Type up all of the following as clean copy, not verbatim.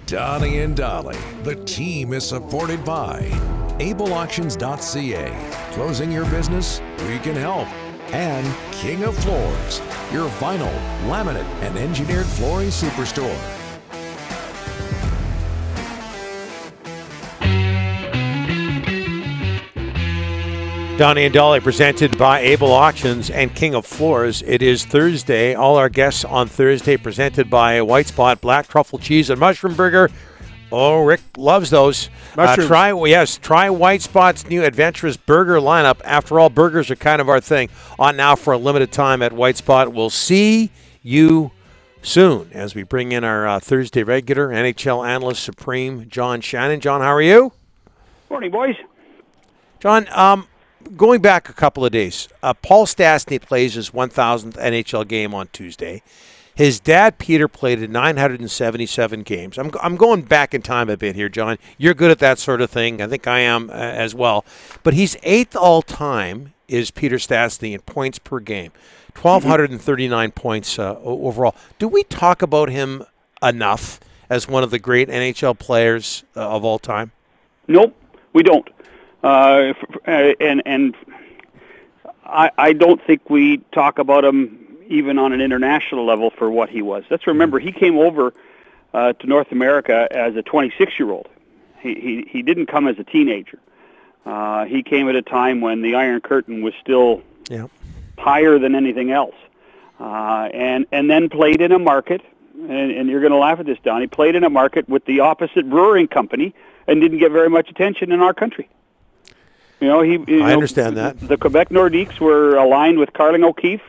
Donnie and Dolly. The team is supported by ableauctions.ca. Closing your business? We can help. And King of Floors, your vinyl, laminate, and engineered flooring superstore. Donnie and Dolly presented by Able Auctions and King of Floors. It is Thursday. All our guests on Thursday presented by White Spot, Black Truffle Cheese, and Mushroom Burger. Oh, Rick loves those. Try White Spot's new adventurous burger lineup. After all, burgers are kind of our thing. On now for a limited time at White Spot. We'll see you soon as we bring in our Thursday regular, NHL Analyst Supreme, John Shannon. John, how are you? Morning, boys. John, going back a couple of days, Paul Statsny plays his 1,000th NHL game on Tuesday. His dad, Peter, played in 977 games. I'm going back in time a bit here, John. You're good at that sort of thing. I think I am as well. But he's 8th all-time is Peter Stastny in points per game, 1,239 points overall. Do we talk about him enough as one of the great NHL players of all time? Nope, we don't. And I don't think we talk about him even on an international level for what he was. Let's remember, he came over to North America as a 26-year-old. He didn't come as a teenager. He came at a time when the Iron Curtain was still higher than anything else. And then played in a market, and you're going to laugh at this, Donnie, played in a market with the opposite brewing company and didn't get very much attention in our country. I understand that. The Quebec Nordiques were aligned with Carling O'Keefe.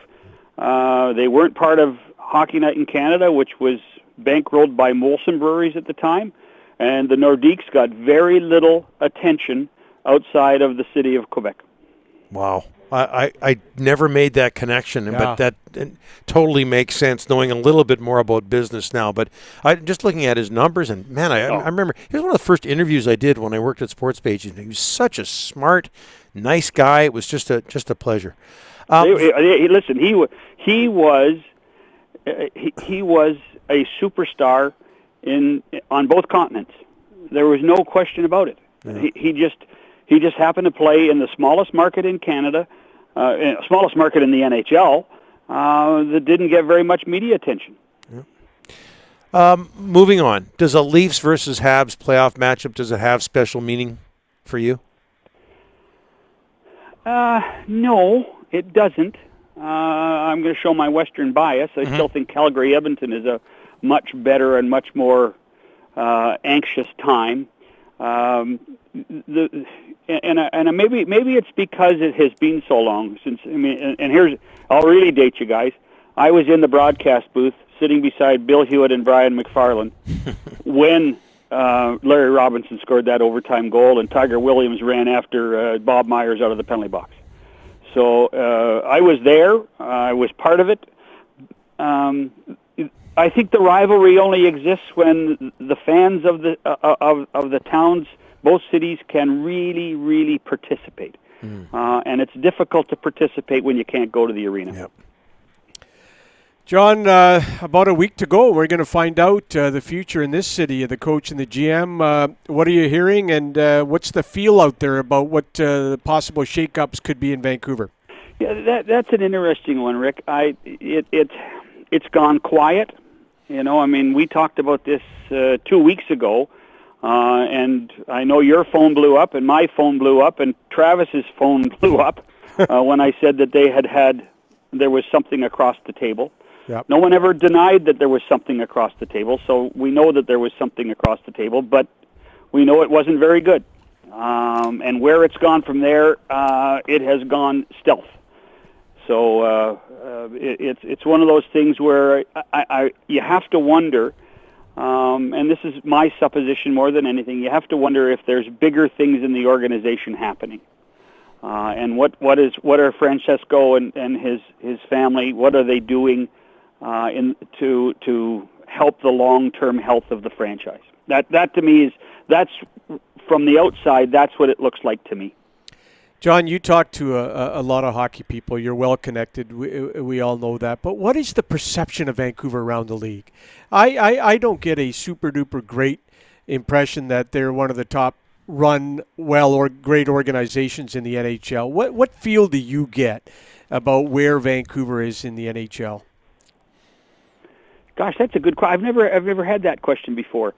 They weren't part of Hockey Night in Canada, which was bankrolled by Molson Breweries at the time. And the Nordiques got very little attention outside of the city of Quebec. Wow. I never made that connection, but that totally makes sense knowing a little bit more about business now. But just looking at his numbers, and man, I remember, he was one of the first interviews I did when I worked at Sports Page. He was such a smart, nice guy. It was just a pleasure. Listen, he was a superstar on both continents. There was no question about it. Yeah. He just happened to play in the smallest market in Canada, smallest market in the NHL, that didn't get very much media attention. Yeah. Moving on, does a Leafs versus Habs playoff matchup, does it have special meaning for you? No, it doesn't. I'm going to show my Western bias. I still think Calgary-Edmonton is a much better and much more anxious time. Maybe it's because it has been so long since. And I'll really date you guys. I was in the broadcast booth sitting beside Bill Hewitt and Brian McFarland when Larry Robinson scored that overtime goal and Tiger Williams ran after Bob Myers out of the penalty box. So I was there. I was part of it. I think the rivalry only exists when the fans of the towns, both cities, can really, really participate. And it's difficult to participate when you can't go to the arena. Yep. John, about a week to go, we're going to find out the future in this city of the coach and the GM. What are you hearing, and what's the feel out there about what the possible shakeups could be in Vancouver? Yeah, that's an interesting one, Rick. It's gone quiet. We talked about this 2 weeks ago, and I know your phone blew up, and my phone blew up, and Travis's phone blew up when I said that there was something across the table. Yep. No one ever denied that there was something across the table, so we know that there was something across the table, but we know it wasn't very good. And where it's gone from there, it has gone stealth. So it's one of those things where you have to wonder, and this is my supposition more than anything, you have to wonder if there's bigger things in the organization happening. And what are Francesco and his family, what are they doing to help the long-term health of the franchise? That to me that's from the outside, that's what it looks like to me. John, you talk to a lot of hockey people. You're well connected. We all know that. But what is the perception of Vancouver around the league? I don't get a super duper great impression that they're one of the top run well or great organizations in the NHL. What feel do you get about where Vancouver is in the NHL? Gosh, that's a good question. I've never had that question before.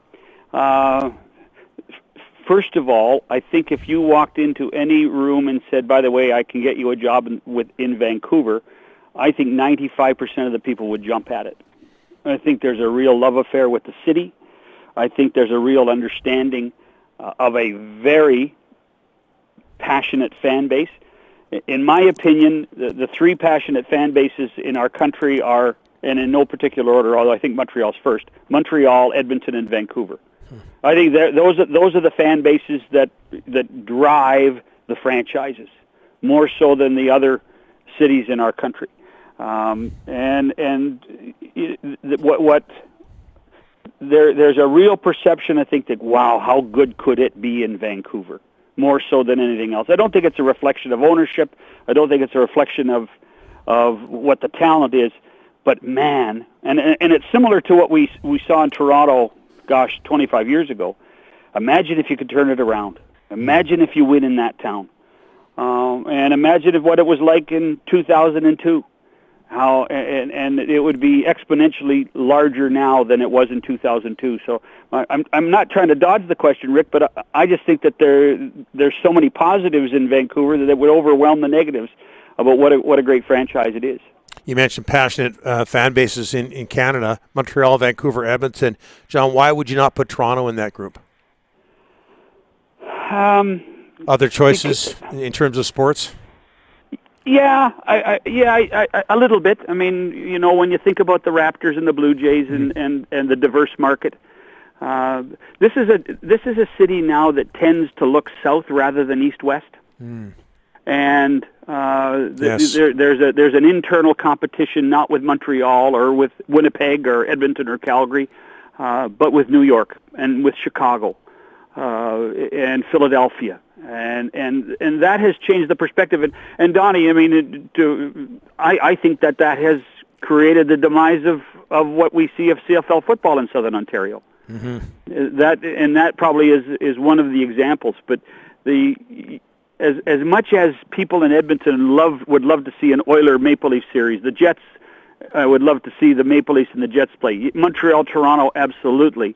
First of all, I think if you walked into any room and said, by the way, I can get you a job in Vancouver, I think 95% of the people would jump at it. I think there's a real love affair with the city. I think there's a real understanding of a very passionate fan base. In my opinion, the three passionate fan bases in our country are, and in no particular order, although I think Montreal's first, Montreal, Edmonton, and Vancouver. I think those are the fan bases that drive the franchises more so than the other cities in our country. There's a real perception, I think, that wow, how good could it be in Vancouver? More so than anything else. I don't think it's a reflection of ownership. I don't think it's a reflection of what the talent is. But man, and it's similar to what we saw in Toronto. Gosh, 25 years ago. Imagine if you could turn it around. Imagine if you win in that town. And imagine what it was like in 2002. And it would be exponentially larger now than it was in 2002. So I'm not trying to dodge the question, Rick, but I just think that there's so many positives in Vancouver that it would overwhelm the negatives about what a great franchise it is. You mentioned passionate fan bases in Canada, Montreal, Vancouver, Edmonton. John, why would you not put Toronto in that group? Other choices in terms of sports? Yeah, a little bit. I mean, you know, when you think about the Raptors and the Blue Jays and the diverse market, this is a city now that tends to look south rather than east-west. And yes. there's an internal competition, not with Montreal or with Winnipeg or Edmonton or Calgary, but with New York and with Chicago and Philadelphia, and that has changed the perspective. And Donnie, I mean, I think that has created the demise of what we see of CFL football in Southern Ontario. That probably is one of the examples, but As much as people in Edmonton would love to see an Oiler Maple Leaf series, the Jets would love to see the Maple Leafs and the Jets play. Montreal, Toronto, absolutely.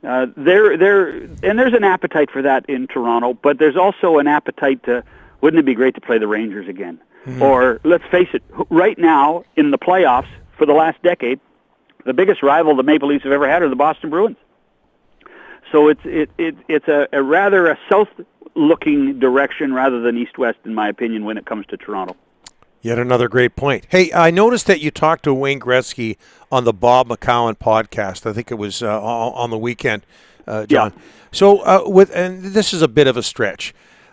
There's an appetite for that in Toronto, but there's also an appetite to, wouldn't it be great to play the Rangers again? Or let's face it, right now in the playoffs for the last decade, the biggest rival the Maple Leafs have ever had are the Boston Bruins. So it's a rather south-looking direction rather than east-west, in my opinion, when it comes to Toronto. Yet another great point. Hey, I noticed that you talked to Wayne Gretzky on the Bob McCowan podcast. I think it was on the weekend, John. Yeah. So and this is a bit of a stretch,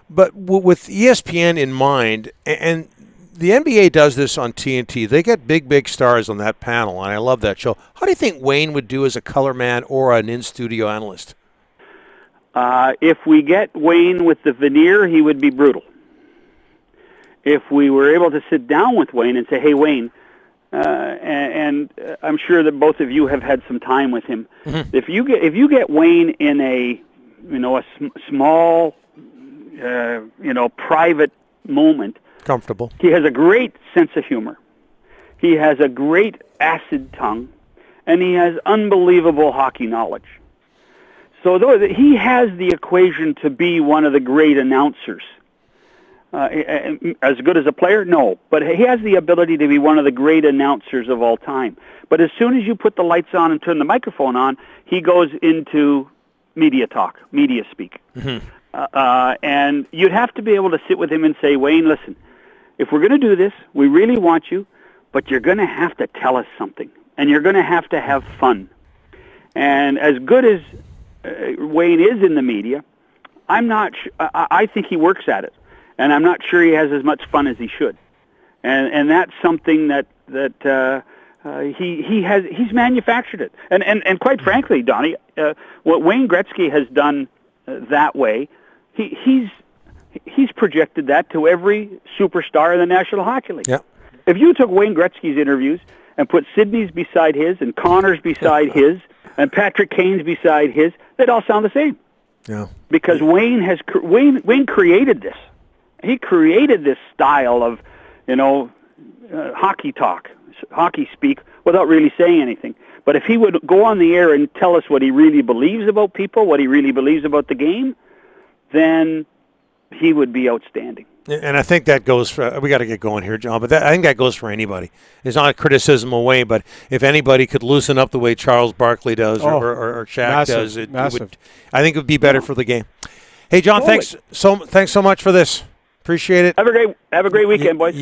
but with ESPN in mind, and the NBA does this on TNT, they get big stars on that panel, and I love that show. How do you think Wayne would do as a color man or an in-studio analyst? If we get Wayne with the veneer, he would be brutal. If we were able to sit down with Wayne and say, hey, Wayne, and I'm sure that both of you have had some time with him. If you get Wayne in a small, private moment, comfortable. He has a great sense of humor. He has a great acid tongue, and he has unbelievable hockey knowledge. So he has the equation to be one of the great announcers. As good as a player? No. But he has the ability to be one of the great announcers of all time. But as soon as you put the lights on and turn the microphone on, he goes into media talk, media speak. And you'd have to be able to sit with him and say, Wayne, listen, if we're going to do this, we really want you, but you're going to have to tell us something. And you're going to have fun. And as good as Wayne is in the media, I think he works at it. And I'm not sure he has as much fun as he should, and that's something that he's manufactured it. And quite frankly, Donnie, what Wayne Gretzky has done that way, he's he's projected that to every superstar in the National Hockey League. Yeah. If you took Wayne Gretzky's interviews and put Sidney's beside his and Connor's beside his and Patrick Kane's beside his, they'd all sound the same. Yeah. Because Wayne created this. He created this style of, hockey talk, hockey speak, without really saying anything. But if he would go on the air and tell us what he really believes about people, what he really believes about the game, then he would be outstanding. And I think that goes for, we got to get going here, John, but I think that goes for anybody. It's not a criticism away, but if anybody could loosen up the way Charles Barkley does or Shaq does, it would, I think it would be better for the game. Hey, John, thanks so much for this. Appreciate it. Have a great weekend, boys.